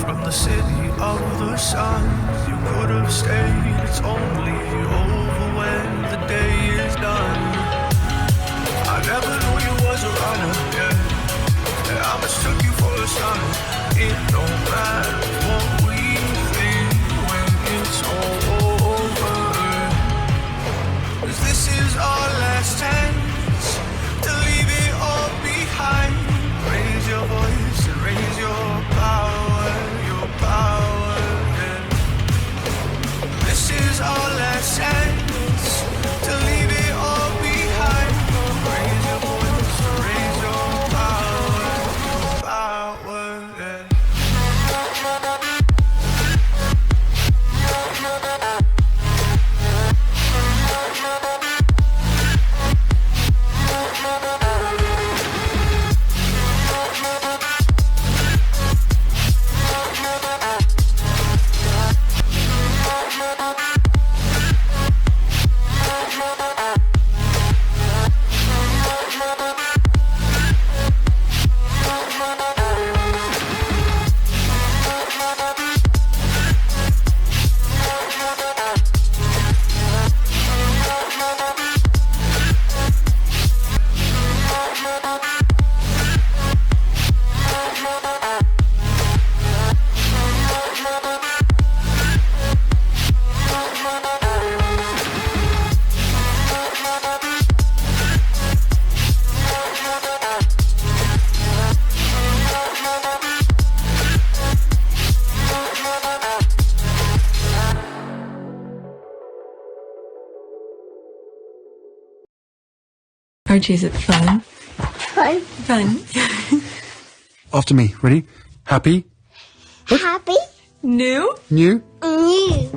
from the city of the sun. You could have stayed, it's only over when the day is done. I never knew you was a runner, yeah. I mistook you for a son. It don't matter what we think when it's all over. 'Cause this is our last chance to leave it all behind. Raise your voice and raise your power, yeah. This is our last chance to leave it all behind. Raise your voice and raise your power, yeah. Archie, is it fun? Fun. Fun. After me. Ready? Happy? Happy. New? New? New.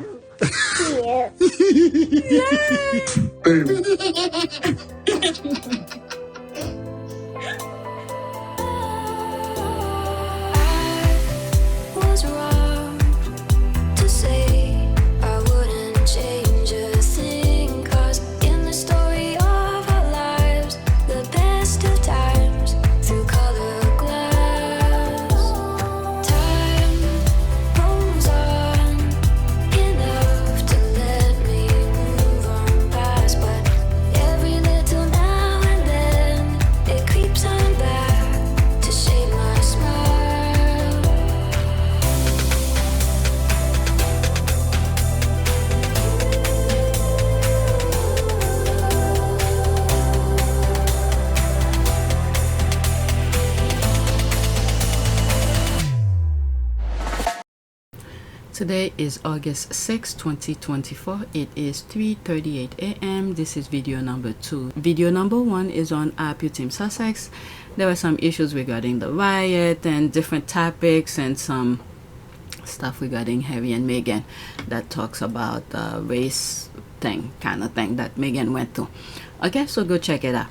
Was wrong to say I wouldn't change a thing, 'cause in the story of our lives, the best of times through colored glass, time moves on enough to let me move on past, but every little now and then it creeps on back to shape my smile. Today is August 6, 2024. It is 3:38 a.m. This is video number 2. Video number 1 is on Archewell, Sussex. There were some issues regarding the riot and different topics and some stuff regarding Harry and Meghan that talks about the race thing, kind of thing that Meghan went through. Okay, so go check it out.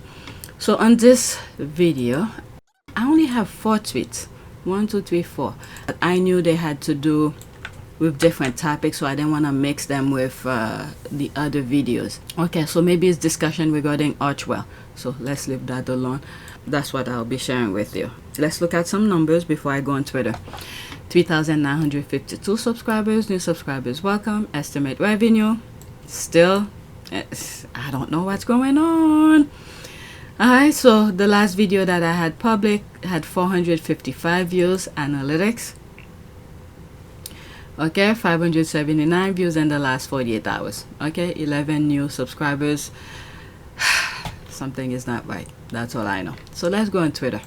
So on this video, I only have 4 tweets. 1, 2, 3, 4. I knew they had to do with different topics, so I didn't want to mix them with the other videos. Okay, so maybe it's discussion regarding Archewell, so let's leave that alone. That's what I'll be sharing with you. Let's look at some numbers before I go on Twitter. 3,952 subscribers, new subscribers welcome. Estimate revenue still, I don't know what's going on. Alright, so the last video that I had public had 455 views. Analytics, okay, 579 views in the last 48 hours. Okay, 11 new subscribers. Something is not right, that's all I know. So let's go on Twitter.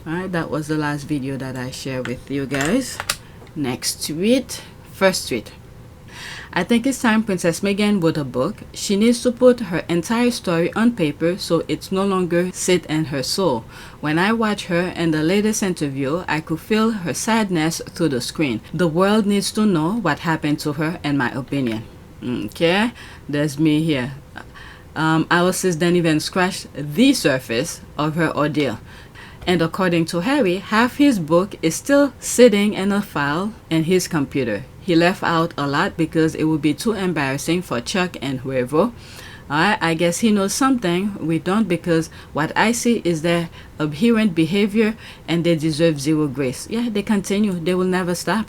Alright, that was the last video that I shared with you guys. Next tweet. First tweet: I think it's time Princess Meghan wrote a book. She needs to put her entire story on paper so it's no longer sit in her soul. When I watch her in the latest interview, I could feel her sadness through the screen. The world needs to know what happened to her, in my opinion. Okay, there's me here. Our sis didn't even scratch the surface of her ordeal. And according to Harry, half his book is still sitting in a file in his computer. He left out a lot because it would be too embarrassing for Chuck and whoever Alright, I guess he knows something we don't, because what I see is their abhorrent behavior and they deserve zero grace. Yeah, they continue. They will never stop.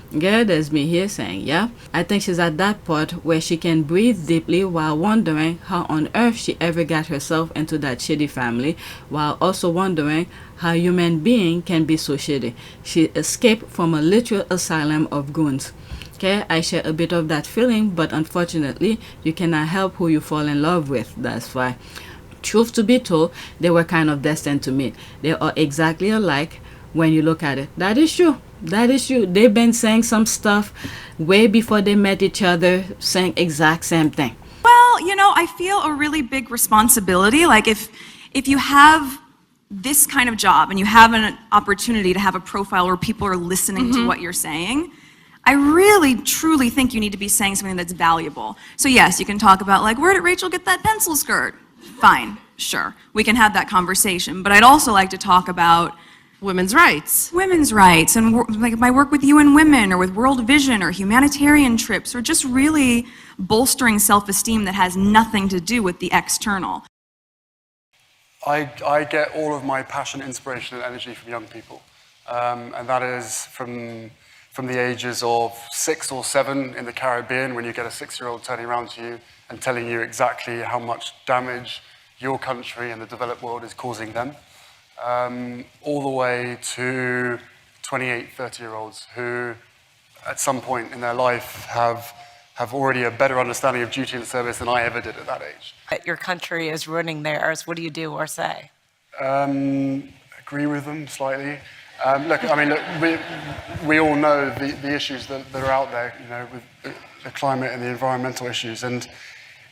Yeah, there's me here saying, yeah. I think she's at that part where she can breathe deeply while wondering how on earth she ever got herself into that shitty family, while also wondering how a human being can be so shitty. She escaped from a literal asylum of goons. Okay, I share a bit of that feeling, but unfortunately, you cannot help who you fall in love with. That's why. Truth to be told, they were kind of destined to meet. They are exactly alike when you look at it. That is true. That is true. They've been saying some stuff way before they met each other, saying exact same thing. Well, you know, I feel a really big responsibility. Like if you have this kind of job and you have an opportunity to have a profile where people are listening to what you're saying, I really, truly think you need to be saying something that's valuable. So yes, you can talk about like, where did Rachel get that pencil skirt? Fine, sure. We can have that conversation. But I'd also like to talk about women's rights. Women's rights and like my work with UN Women or with World Vision or humanitarian trips or just really bolstering self-esteem that has nothing to do with the external. I get all of my passion, inspiration, and energy from young people. And that is from the ages of 6 or 7 in the Caribbean, when you get a 6-year-old turning around to you and telling you exactly how much damage your country and the developed world is causing them. All the way to 28, 30-year-olds who, at some point in their life, have already a better understanding of duty and service than I ever did at that age. Your country is ruining theirs. What do you do or say? Agree with them slightly. Look, I mean, we all know the issues that are out there, you know, with the climate and the environmental issues, and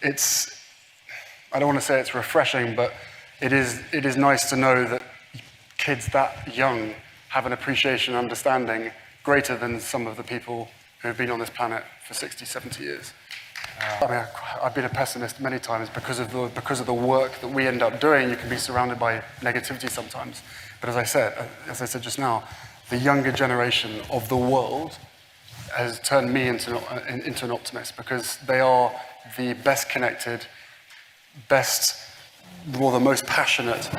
I don't want to say it's refreshing, but it is nice to know that kids that young have an appreciation and understanding greater than some of the people who have been on this planet for 60, 70 years. I mean, I've been a pessimist many times because of the work that we end up doing. You can be surrounded by negativity sometimes. But as I said just now, the younger generation of the world has turned me into an optimist, because they are the best connected, the most passionate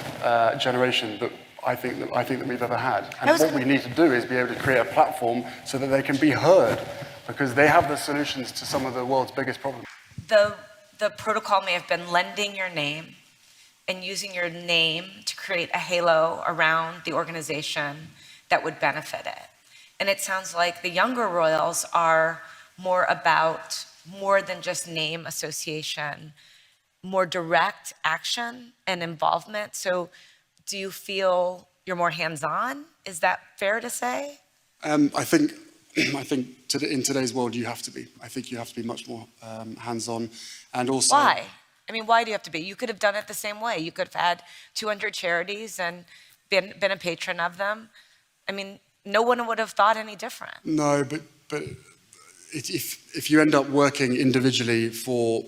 generation that I think that we've ever had. And what we need to do is be able to create a platform so that they can be heard, because they have the solutions to some of the world's biggest problems. The protocol may have been lending your name and using your name to create a halo around the organization that would benefit it. And it sounds like the younger royals are more about more than just name association, more direct action and involvement. So do you feel you're more hands-on? Is that fair to say? I think in today's world you have to be. I think you have to be much more hands-on, and also. Why? I mean, why do you have to be? You could have done it the same way. You could have had 200 charities and been a patron of them. I mean, no one would have thought any different. No, but if you end up working individually for,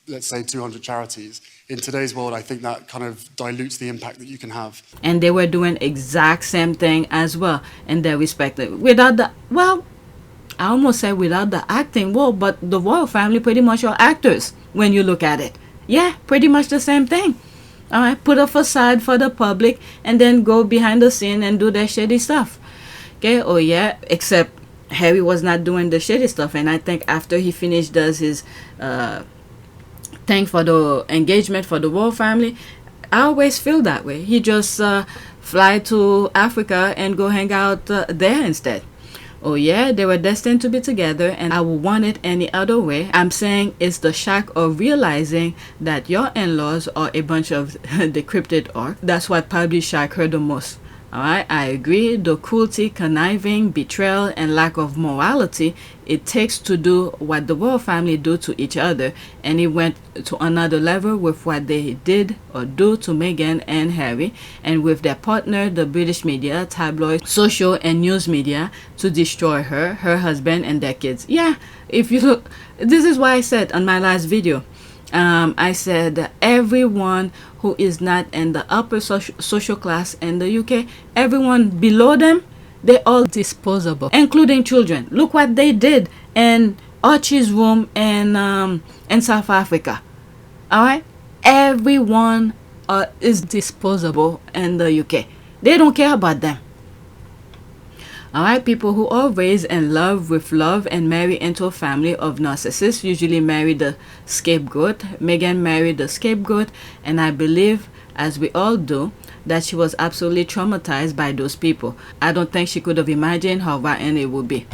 let's say, 200 charities, in today's world, I think that kind of dilutes the impact that you can have. And they were doing exact same thing as well in their respective. Without the, well, I almost say without the acting, well, but the royal family pretty much are actors when you look at it. Yeah, pretty much the same thing. All right, put a facade for the public and then go behind the scene and do their shitty stuff. Okay, oh yeah, except Harry was not doing the shitty stuff, and I think after he finished does his thing for the engagement for the royal family, I always feel that way. He just fly to Africa and go hang out there instead. Oh yeah, they were destined to be together, and I would want it any other way. I'm saying it's the shock of realizing that your in-laws are a bunch of decrypted orcs. That's what probably shocked her the most. Alright, I agree. The cruelty, conniving, betrayal, and lack of morality it takes to do what the royal family do to each other, and it went to another level with what they did or do to Meghan and Harry, and with their partner, the British media, tabloid, social, and news media, to destroy her, her husband, and their kids. Yeah, if you look, this is why I said on my last video, I said everyone who is not in the upper social class in the UK, everyone below them, they're all disposable, including children. Look what they did in Archie's room in South Africa. All right, everyone is disposable in the UK. They don't care about them. All right, people who are raised in love with love and marry into a family of narcissists usually marry the scapegoat. Meghan married the scapegoat, and I believe, as we all do, that she was absolutely traumatized by those people. I don't think she could have imagined how rotten it would be.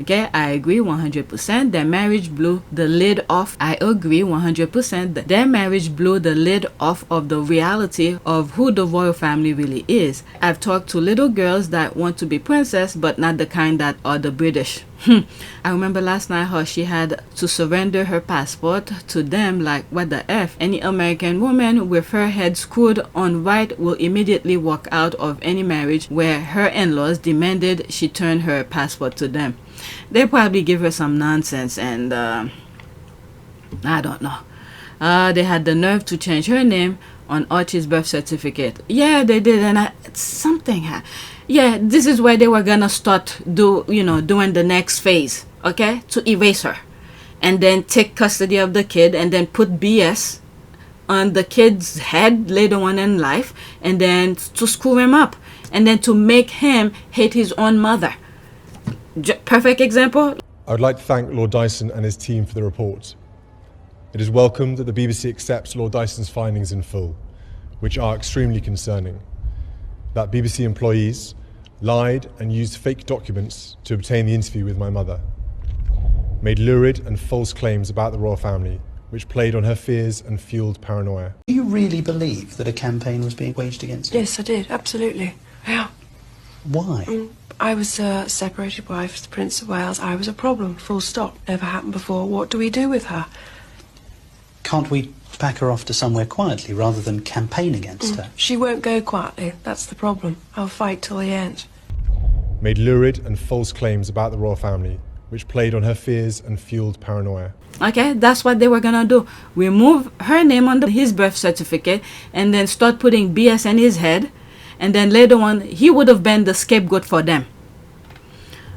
Okay, I agree 100%. Their marriage blew the lid off. I agree 100%. Their marriage blew the lid off of the reality of who the royal family really is. I've talked to little girls that want to be princess, but not the kind that are the British. I remember last night how she had to surrender her passport to them. Like, what the F? Any American woman with her head screwed on right will immediately walk out of any marriage where her in-laws demanded she turn her passport to them. They probably give her some nonsense, and I don't know. They had the nerve to change her name on Archie's birth certificate. Yeah, they did, and yeah, this is where they were gonna start doing the next phase, okay, to erase her, and then take custody of the kid, and then put BS on the kid's head later on in life, and then to screw him up, and then to make him hate his own mother. Perfect example. I would like to thank Lord Dyson and his team for the report. It is welcome that the BBC accepts Lord Dyson's findings in full, which are extremely concerning. That BBC employees lied and used fake documents to obtain the interview with my mother, made lurid and false claims about the royal family, which played on her fears and fueled paranoia. Do you really believe that a campaign was being waged against you? Yes, I did. Absolutely. Yeah. Why? I was a separated wife of the Prince of Wales. I was a problem, full stop. Never happened before. What do we do with her? Can't we pack her off to somewhere quietly rather than campaign against her? She won't go quietly. That's the problem. I'll fight till the end. Made lurid and false claims about the royal family, which played on her fears and fueled paranoia. Okay, that's what they were gonna do. Remove her name on his birth certificate and then start putting BS in his head. And then later on, he would have been the scapegoat for them.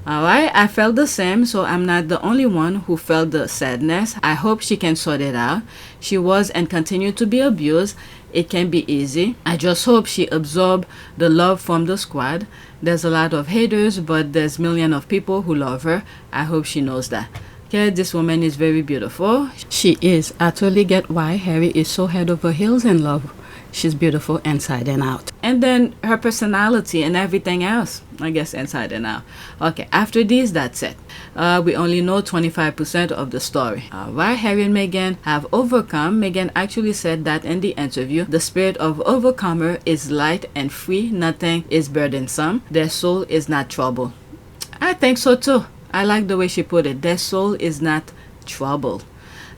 Alright, I felt the same, so I'm not the only one who felt the sadness. I hope she can sort it out. She was and continued to be abused. It can be easy. I just hope she absorbed the love from the squad. There's a lot of haters, but there's millions of people who love her. I hope she knows that. Okay, this woman is very beautiful. She is. I totally get why Harry is so head over heels in love. She's beautiful inside and out. And then her personality and everything else, I guess, inside and out. Okay, after this, that's it. We only know 25% of the story. Why Harry and Meghan have overcome. Meghan actually said that in the interview. The spirit of overcomer is light and free. Nothing is burdensome. Their soul is not troubled. I think so too. I like the way she put it. Their soul is not troubled.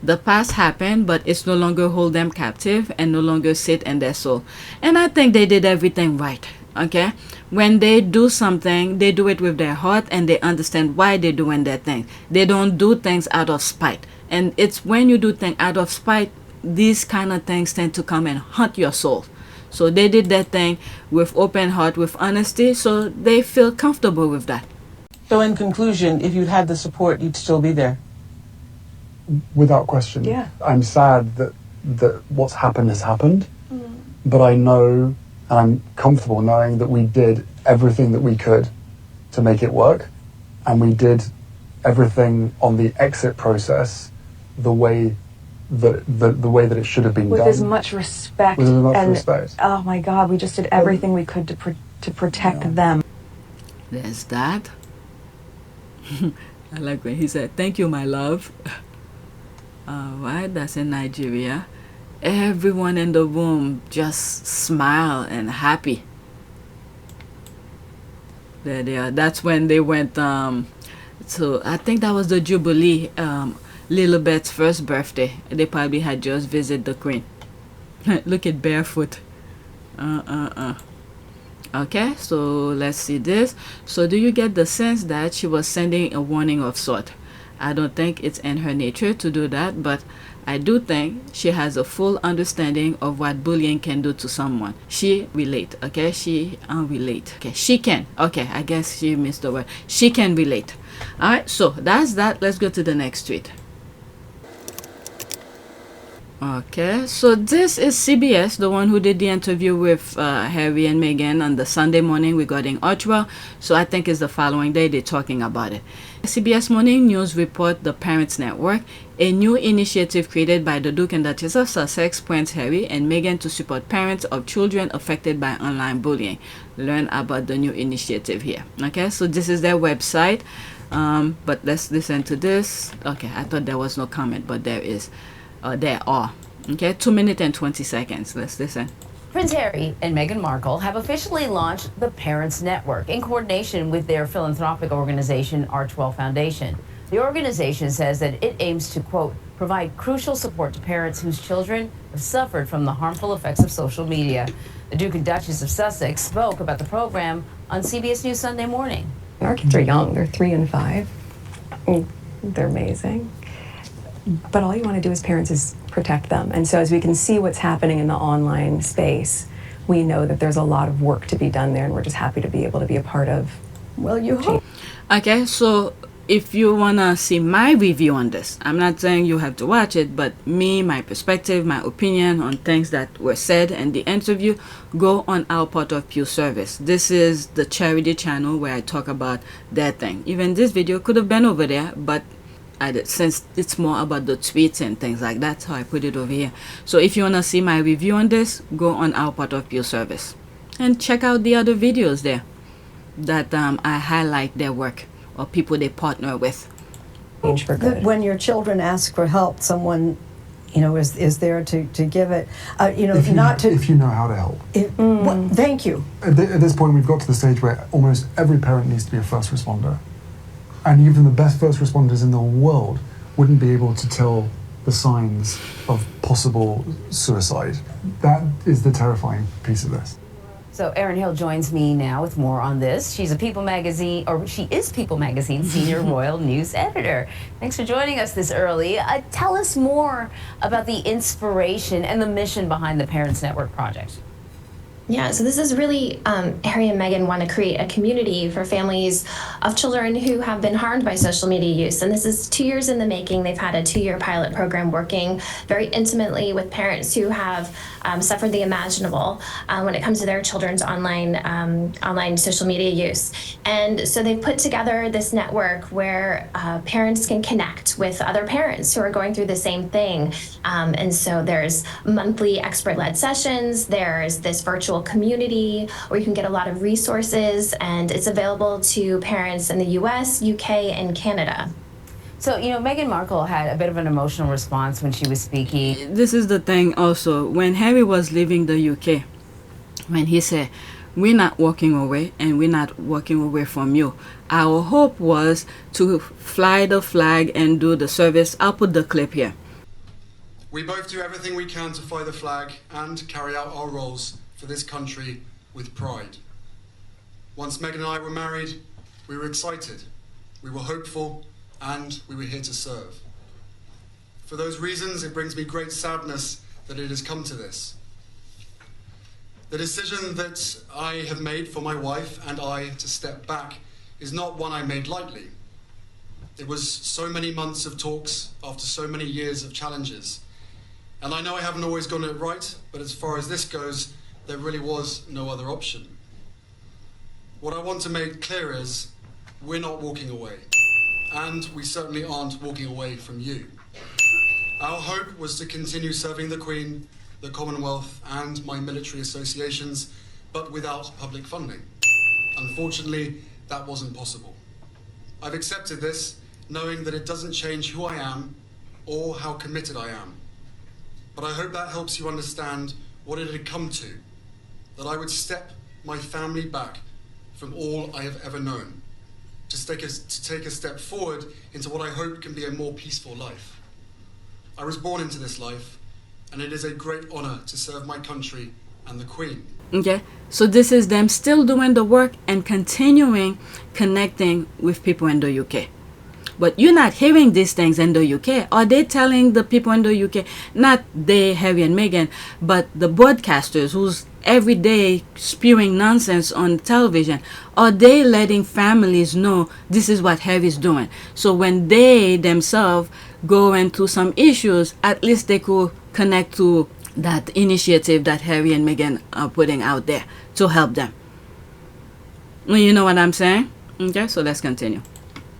The past happened, but it's no longer hold them captive and no longer sit in their soul. And I think they did everything right. Okay? When they do something, they do it with their heart and they understand why they're doing that thing. They don't do things out of spite. And it's when you do things out of spite, these kind of things tend to come and haunt your soul. So they did that thing with open heart, with honesty, so they feel comfortable with that. So in conclusion, if you'd had the support, you'd still be there? Without question. Yeah. I'm sad that what's happened has happened, but I know and I'm comfortable knowing that we did everything that we could to make it work, and we did everything on the exit process the way that it should have been with done. With as much respect. With as much respect. Oh my God, we just did everything we could to protect them. There's that. I like when he said, "Thank you, my love." Alright, that's in Nigeria. Everyone in the room just smile and happy. There they are. That's when they went so I think that was the Jubilee, Lilibet's first birthday. They probably had just visited the Queen. Look at barefoot. Okay, so let's see this. So do you get the sense that she was sending a warning of sort? I don't think it's in her nature to do that, but I do think she has a full understanding of what bullying can do to someone. She relate, okay? She relate. Okay, she can. Okay, I guess she missed the word. She can relate. All right, so that's that. Let's go to the next tweet. Okay, so this is CBS, the one who did the interview with Harry and Meghan on the Sunday morning regarding Archewell. So I think it's the following day they're talking about it. CBS Morning News report the Parents Network, a new initiative created by the Duke and Duchess of Sussex, Prince Harry and Meghan to support parents of children affected by online bullying. Learn about the new initiative here. Okay, so this is their website. But let's listen to this. Okay, I thought there was no comment, but there is. There are. Okay, 2 minutes and 20 seconds. Let's listen. Prince Harry and Meghan Markle have officially launched the Parents Network in coordination with their philanthropic organization, Archewell Foundation. The organization says that it aims to, quote, provide crucial support to parents whose children have suffered from the harmful effects of social media. The Duke and Duchess of Sussex spoke about the program on CBS News Sunday morning. Our kids are young. They're 3 and 5. They're amazing. But all you want to do as parents is protect them. And so as we can see what's happening in the online space, we know that there's a lot of work to be done there, and we're just happy to be able to be a part of. Well, you hope. Okay, so if you want to see my review on this, I'm not saying you have to watch it, but me, my perspective, my opinion on things that were said in the interview, go on our Part of Pew service. This is the charity channel where I talk about that thing. Even this video could have been over there, but since it's more about the tweets and things like that, so I put it over here. So if you want to see my review on this, go on our Part of Pew service and check out the other videos there that I highlight their work or people they partner with. When your children ask for help, someone, is there to give it. If you know how to help. Thank you. At this point, we've got to the stage where almost every parent needs to be a first responder. And even the best first responders in the world wouldn't be able to tell the signs of possible suicide. That is the terrifying piece of this. So Erin Hill joins me now with more on this. She is People Magazine Senior Royal News Editor. Thanks for joining us this early. Tell us more about the inspiration and the mission behind the Parents Network project. Yeah, so this is really, Harry and Meghan want to create a community for families of children who have been harmed by social media use. And this is 2 years in the making. They've had a 2-year pilot program working very intimately with parents who have suffered the imaginable when it comes to their children's online social media use. And so they've put together this network where parents can connect with other parents who are going through the same thing. And so there's monthly expert-led sessions. There's this virtual community where you can get a lot of resources, and it's available to parents in the US, UK, and Canada. So, Meghan Markle had a bit of an emotional response when she was speaking. This is the thing also. When Harry was leaving the UK, when he said, we're not walking away and we're not walking away from you. Our hope was to fly the flag and do the service. I'll put the clip here. We both do everything we can to fly the flag and carry out our roles for this country with pride. Once Meghan and I were married, we were excited, we were hopeful, and we were here to serve. For those reasons, it brings me great sadness that it has come to this. The decision that I have made for my wife and I to step back is not one I made lightly. It was so many months of talks after so many years of challenges. And I know I haven't always gotten it right, but as far as this goes, there really was no other option. What I want to make clear is we're not walking away, and we certainly aren't walking away from you. Our hope was to continue serving the Queen, the Commonwealth, and my military associations, but without public funding. Unfortunately, that wasn't possible. I've accepted this, knowing that it doesn't change who I am or how committed I am. But I hope that helps you understand what it had come to, that I would step my family back from all I have ever known, to take a step forward into what I hope can be a more peaceful life. I was born into this life, and it is a great honor to serve my country and the Queen. Okay, so this is them still doing the work and continuing connecting with people in the UK. But you're not hearing these things in the UK. Are they telling the people in the UK, not they, Harry and Meghan, but the broadcasters who's every day spewing nonsense on television, are they letting families know this is what Harry's doing? So when they themselves go into some issues, at least they could connect to that initiative that Harry and Meghan are putting out there to help them. You know what I'm saying? Okay, so let's continue.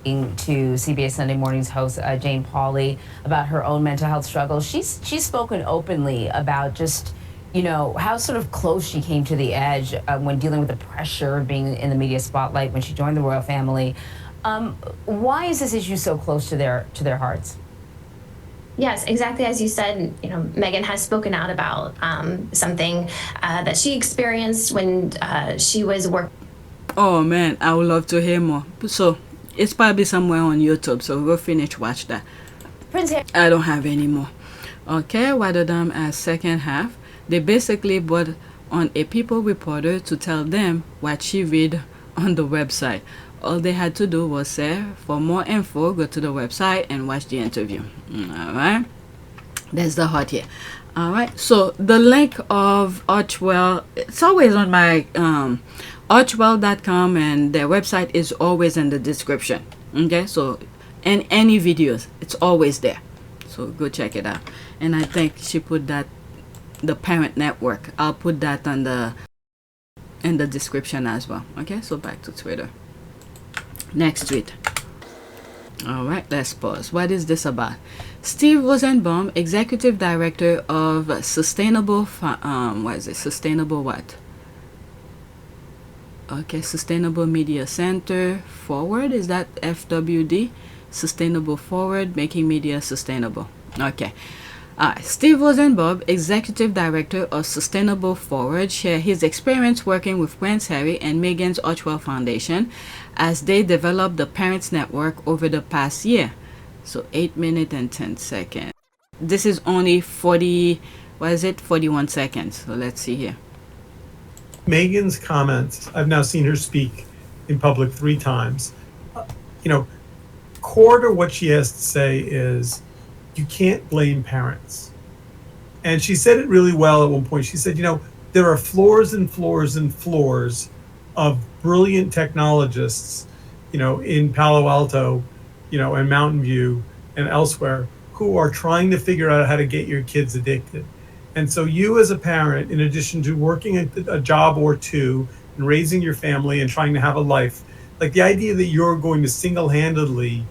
To CBS Sunday Morning's host Jane Pauley about her own mental health struggles. She's spoken openly about just, you know, how sort of close she came to the edge when dealing with the pressure of being in the media spotlight when she joined the royal family. Why is this issue so close to their hearts? Yes, exactly as you said. You know, Meghan has spoken out about something that she experienced when she was working. Oh man, I would love to hear more. So it's probably somewhere on YouTube, so we'll finish watch that. I don't have any more. Okay, Rotterdam as second half. They basically brought on a People reporter to tell them what she read on the website. All they had to do was say, for more info, go to the website and watch the interview. Alright, that's the hot here. Alright, so the link of Archewell, it's always on my Archewell.com, and their website is always in the description. Okay, so and any videos, it's always there, so go check it out. And I think she put that, the parent network, I'll put that on in the description as well. Okay, so back to Twitter. Next tweet. Alright, let's pause. What is this about? Steve Rosenbaum, executive director of Sustainable what is it? Sustainable what? Okay, Sustainable Media Center Forward, is that FWD? Sustainable Forward, making media sustainable. Okay. Steve Rosenbaum, executive director of Sustainable Forward, shared his experience working with Prince Harry and Meghan's Archewell Foundation as they developed the Parents Network over the past year. So 8 minutes and 10 seconds. This is only 41 seconds. So let's see here. Meghan's comments, I've now seen her speak in public 3 times. You know, core to what she has to say is, you can't blame parents. And she said it really well at one point. She said, you know, there are floors and floors and floors of brilliant technologists, you know, in Palo Alto, you know, and Mountain View and elsewhere, who are trying to figure out how to get your kids addicted. And so you as a parent, in addition to working a job or two and raising your family and trying to have a life, like the idea that you're going to single-handedly,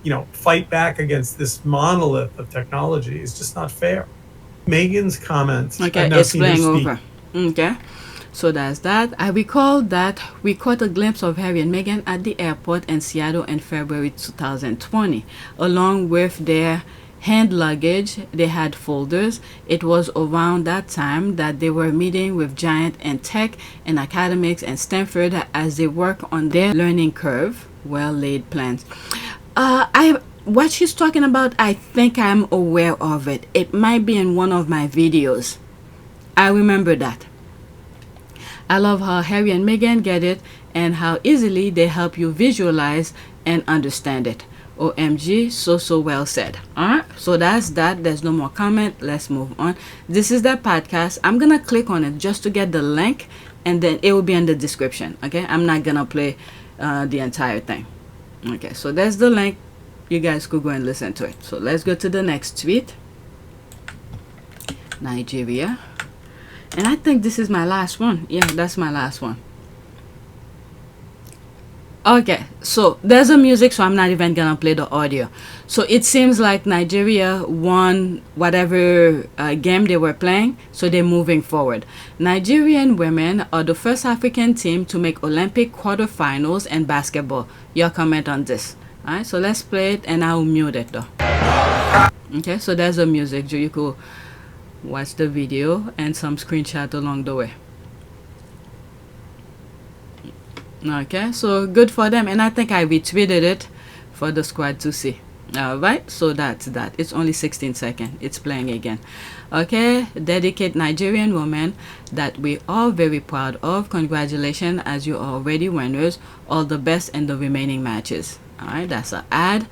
you know, fight back against this monolith of technology is just not fair. Meghan's comments. Okay, it's playing over. Okay, so that's that. I recall that we caught a glimpse of Harry and Meghan at the airport in Seattle in February 2020, along with their hand luggage. They had folders. It was around that time that they were meeting with giant in tech and academics and Stanford as they work on their learning curve. Well-laid plans. What she's talking about, I think I'm aware of it. It might be in one of my videos. I remember that. I love how Harry and Meghan get it and how easily they help you visualize and understand it. OMG, so well said. Alright, so that's that. There's no more comment. Let's move on. This is that podcast. I'm gonna click on it just to get the link, and then it will be in the description. Okay, I'm not gonna play the entire thing. Okay, so there's the link. You guys could go and listen to it. So let's go to the next tweet. Nigeria. And I think this is my last one. Yeah, that's my last one. Okay, so there's a music, so I'm not even gonna play the audio. So it seems like Nigeria won whatever game they were playing, so they're moving forward. Nigerian women are the first African team to make Olympic quarterfinals in basketball. Your comment on this? Alright, so let's play it, and I'll mute it though. Okay, so there's a music, so you could watch the video and some screenshot along the way. Okay, so good for them, and I think I retweeted it for the squad to see. Alright, so that's that. It's only 16 seconds. It's playing again. Okay, dedicate Nigerian women that we are very proud of. Congratulations, as you are already winners. All the best in the remaining matches. Alright, that's an ad.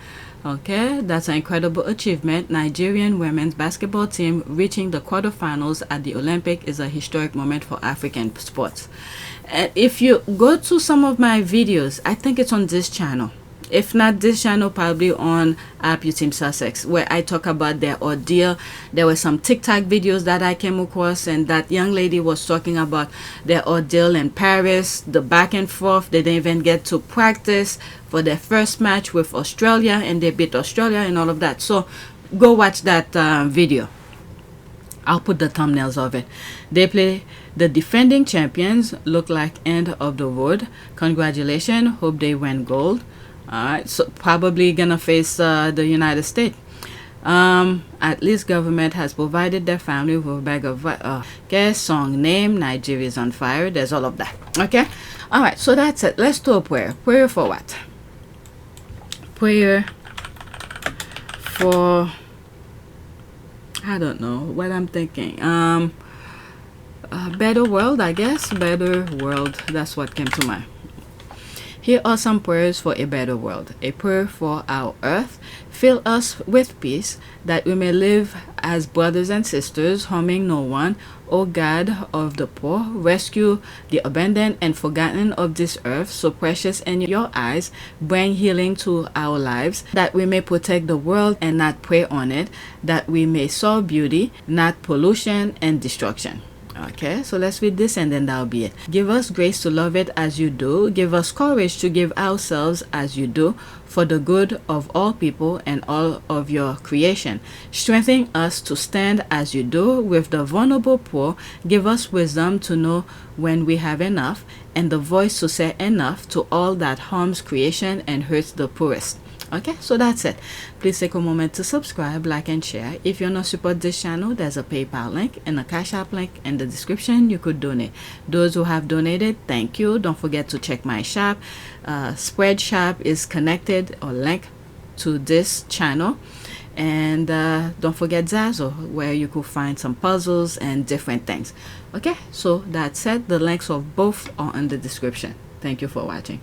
Okay, that's an incredible achievement. Nigerian women's basketball team reaching the quarterfinals at the Olympic is a historic moment for African sports. And if you go to some of my videos, I think it's on this channel. If not this channel, probably on PYTE Sussex, where I talk about their ordeal. There were some TikTok videos that I came across, and that young lady was talking about their ordeal in Paris, the back and forth. They didn't even get to practice for their first match with Australia, and they beat Australia and all of that. So go watch that video. I'll put the thumbnails of it. They play the defending champions. Look like end of the road. Congratulations. Hope they win gold. Alright, so probably gonna face the United States. At least government has provided their family with a bag of okay, song name, Nigeria's on fire. There's all of that. Okay, alright, so that's it. Let's do a prayer. Prayer for what? Prayer for, I don't know what I'm thinking. A better world, I guess. Better world. That's what came to mind. Here are some prayers for a better world. A prayer for our earth. Fill us with peace, that we may live as brothers and sisters, harming no one. O God of the poor, rescue the abandoned and forgotten of this earth, so precious in your eyes. Bring healing to our lives, that we may protect the world and not prey on it, that we may sow beauty, not pollution and destruction. Okay, so let's read this and then that'll be it. Give us grace to love it as you do. Give us courage to give ourselves as you do, for the good of all people and all of your creation. Strengthen us to stand as you do with the vulnerable poor. Give us wisdom to know when we have enough, and the voice to say enough to all that harms creation and hurts the poorest. Okay, so that's it. Please take a moment to subscribe, like, and share. If you want to support this channel, there's a PayPal link and a Cash App link in the description. You could donate. Those who have donated, thank you. Don't forget to check my shop. Spread shop is connected or linked to this channel. And don't forget Zazzle, where you could find some puzzles and different things. Okay, so that's it. The links of both are in the description. Thank you for watching.